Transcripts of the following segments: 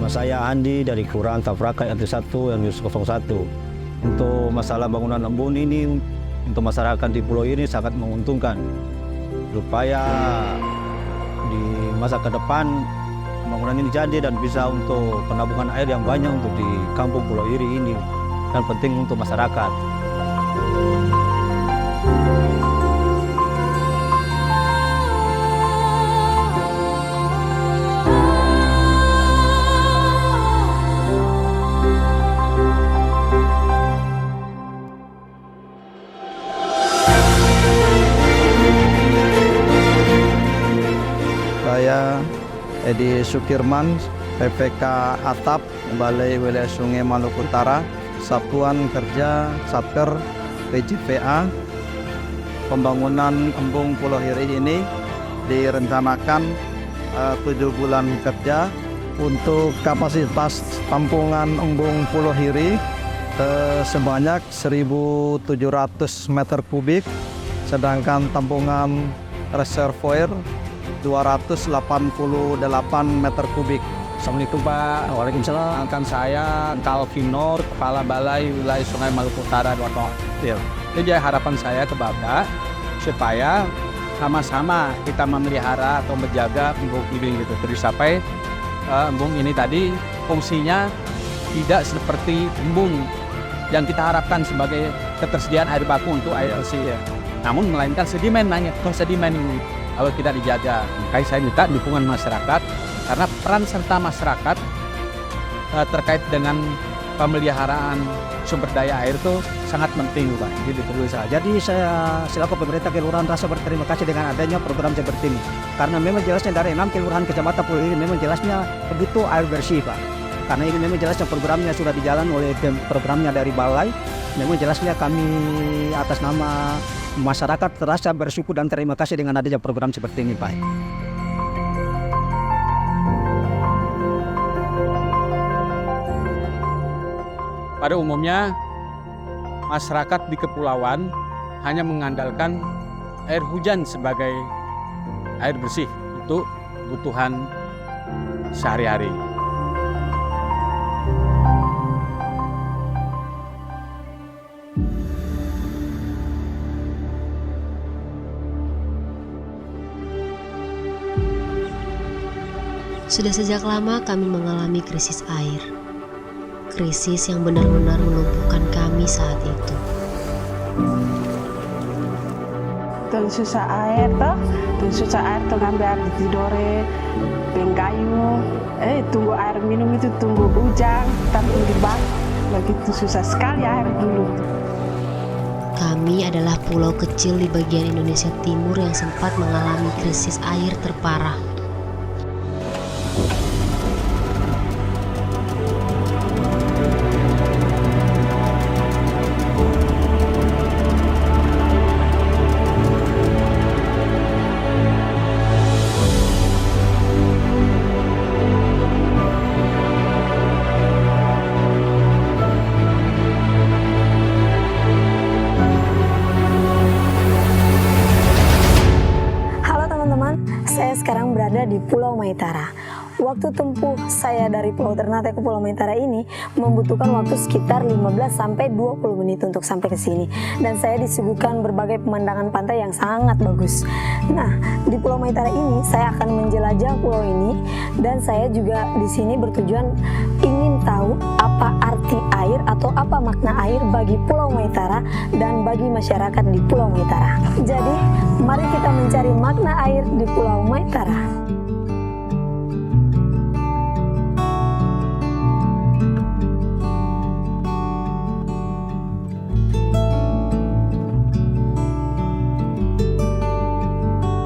Nama saya Andi dari Kelurahan Tafrakai RT 1 RW 01. Untuk masalah bangunan embun ini untuk masyarakat di pulau ini sangat menguntungkan. Supaya di masa ke depan bangunan ini jadi dan bisa untuk penampungan air yang banyak untuk di kampung Pulau Iri ini dan penting untuk masyarakat. Saya Edi Sukirman, PPK Atap, Balai Wilayah Sungai Maluku Utara, Satuan Kerja Satker PJPA. Pembangunan embung Pulau Iri ini direncanakan 7 bulan kerja. Untuk kapasitas tampungan embung Pulau Iri sebanyak 1.700 meter kubik, sedangkan tampungan reservoir 288 meter kubik. Assalamualaikum Pak. Waalaikumsalam. Kan saya Calvin Nur, Kepala Balai Wilayah Sungai Maluku Utara Wakil. Jadi harapan saya ke Bapak supaya sama-sama kita memelihara atau menjaga embung ini gitu. Terus sampai embung ini tadi fungsinya tidak seperti embung yang kita harapkan sebagai ketersediaan air baku untuk air bersih ya. Namun melainkan sedimen ini. Kalau kita dijaga, makanya saya minta dukungan masyarakat karena peran serta masyarakat terkait dengan pemeliharaan sumber daya air itu sangat penting, Pak. Jadi saya selaku pemerintah kelurahan rasa berterima kasih dengan adanya program seperti ini. Karena memang jelasnya dari 6 kelurahan kecamatan Pulau Iri memang jelasnya begitu air bersih, Pak. Karena ini memang jelasnya programnya sudah dijalan oleh programnya dari Balai. Memang jelasnya kami atas nama masyarakat terasa bersyukur dan terima kasih dengan adanya program seperti ini, Pak. Pada umumnya masyarakat di kepulauan hanya mengandalkan air hujan sebagai air bersih untuk kebutuhan sehari-hari. Sudah sejak lama kami mengalami krisis air. Krisis yang benar-benar melumpuhkan kami saat itu. Susah air ngambil air di tidore, pengkayu, tunggu air minum itu tunggu hujan, tapi di bak, begitu susah sekali air dulu. Kami adalah pulau kecil di bagian Indonesia Timur yang sempat mengalami krisis air terparah. Saya sekarang berada di Pulau Maitara. Waktu tempuh saya dari Pulau Ternate ke Pulau Maitara ini membutuhkan waktu sekitar 15-20 menit untuk sampai ke sini. Dan saya disuguhkan berbagai pemandangan pantai yang sangat bagus. Nah, di Pulau Maitara ini saya akan menjelajah pulau ini dan saya juga di sini bertujuan ingin tahu apa arti air atau apa makna air bagi Pulau Maitara dan bagi masyarakat di Pulau Maitara. Jadi, mari kita mencari makna air di Pulau Maitara.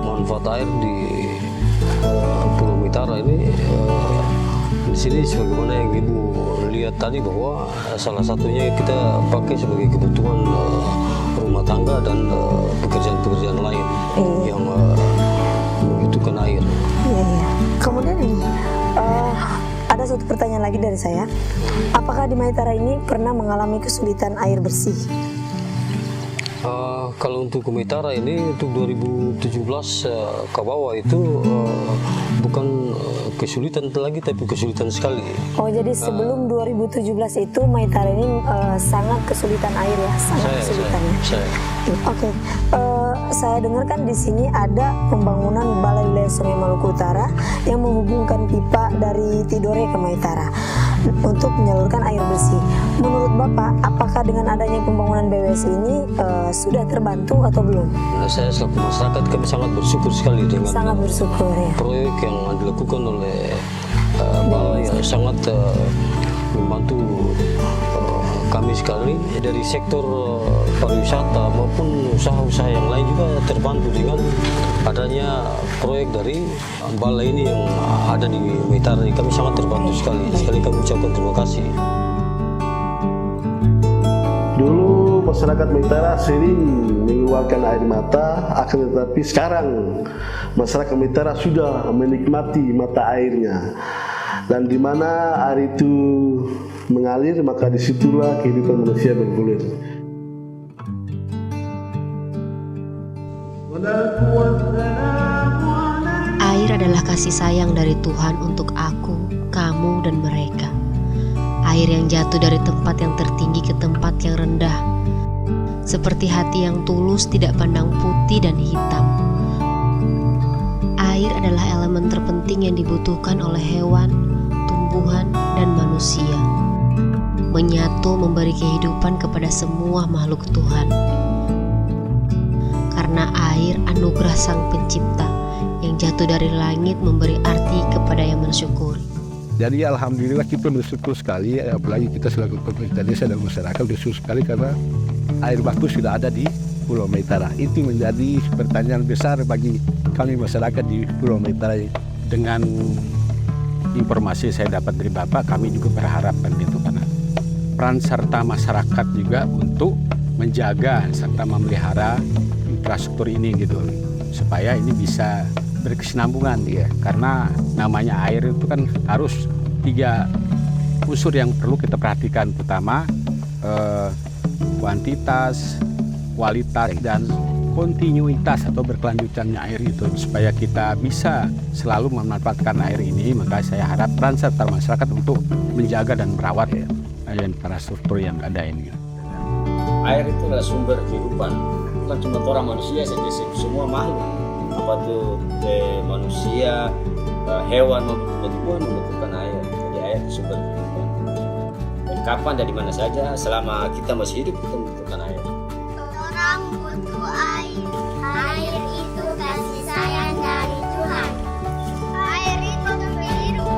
Manfaat air di Pulau Maitara ini di sini sebagaimana yang Ibu lihat tadi bahwa salah satunya kita pakai sebagai kebutuhan rumah tangga dan pekerjaan-pekerjaan lain yang membutuhkan air. Iya. Kemudian ini ada satu pertanyaan lagi dari saya. Apakah di Maitara ini pernah mengalami kesulitan air bersih? Kalau untuk ke Maitara ini untuk 2017 ke bawah itu bukan kesulitan lagi, tapi kesulitan sekali. Oh, jadi sebelum 2017 itu Maitara ini sangat kesulitan air ya, sangat kesulitan. Saya. Oke, saya dengar kan di sini ada pembangunan Balai Wilayah Sungai Maluku Utara yang menghubungkan pipa dari Tidore ke Maitara untuk menyalurkan air bersih. Menurut Bapak, apakah dengan adanya pembangunan BWS ini sudah terbantu atau belum? Saya selaku masyarakat kami sangat bersyukur sekali dengan Sangat bersyukur ya. proyek yang dilakukan oleh Balai yang sangat membantu kami sekali dari sektor pariwisata maupun usaha-usaha yang lain juga terbantu dengan adanya proyek dari Balai ini yang ada di Maitara. Kami sangat terbantu sekali. Sekali kami ucapkan terima kasih. Dulu masyarakat Maitara sering mengeluarkan air mata, akan tetapi sekarang masyarakat Maitara sudah menikmati mata airnya. Dan di mana air itu mengalir, maka disitulah kehidupan manusia bergulir. Air adalah kasih sayang dari Tuhan untuk aku, kamu, dan mereka. Air yang jatuh dari tempat yang tertinggi ke tempat yang rendah. Seperti hati yang tulus tidak pandang putih dan hitam. Air adalah elemen terpenting yang dibutuhkan oleh hewan, tumbuhan, dan manusia. Menyatu memberi kehidupan kepada semua makhluk Tuhan. Karena air anugerah Sang Pencipta yang jatuh dari langit memberi arti kepada yang mensyukuri. Jadi alhamdulillah kita bersyukur sekali, apalagi kita selaku pemerintah desa dan masyarakat bersyukur sekali karena air baku sudah ada di Pulau Maitara. Itu menjadi pertanyaan besar bagi kami masyarakat di Pulau Maitara. Dengan informasi saya dapat dari Bapak, kami juga berharap itu karena peran serta masyarakat juga untuk menjaga serta memelihara infrastruktur ini gitu, supaya ini bisa berkesinambungan ya, karena namanya air itu kan harus 3 unsur yang perlu kita perhatikan, pertama kuantitas, kualitas, dan kontinuitas atau berkelanjutannya air itu, supaya kita bisa selalu memanfaatkan air ini. Maka saya harap peran serta masyarakat untuk menjaga dan merawat infrastruktur yang ada ini. Air itu adalah sumber kehidupan, bukan cuma orang manusia saja, semua makhluk, apa tuh manusia, hewan maupun tumbuhan membutuhkan air. Jadi air itu sumber kehidupan. Dan kapan dan di mana saja, selama kita masih hidup kita membutuhkan air. Orang butuh air. Air itu kasih sayang dari Tuhan. Air itu untuk hidup.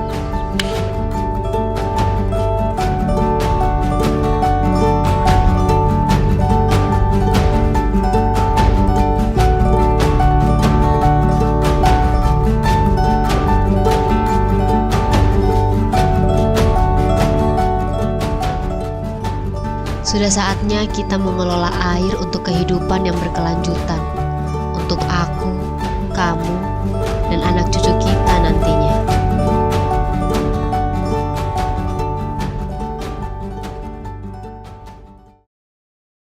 Sudah saatnya kita mengelola air untuk kehidupan yang berkelanjutan. Untuk aku, kamu, dan anak cucu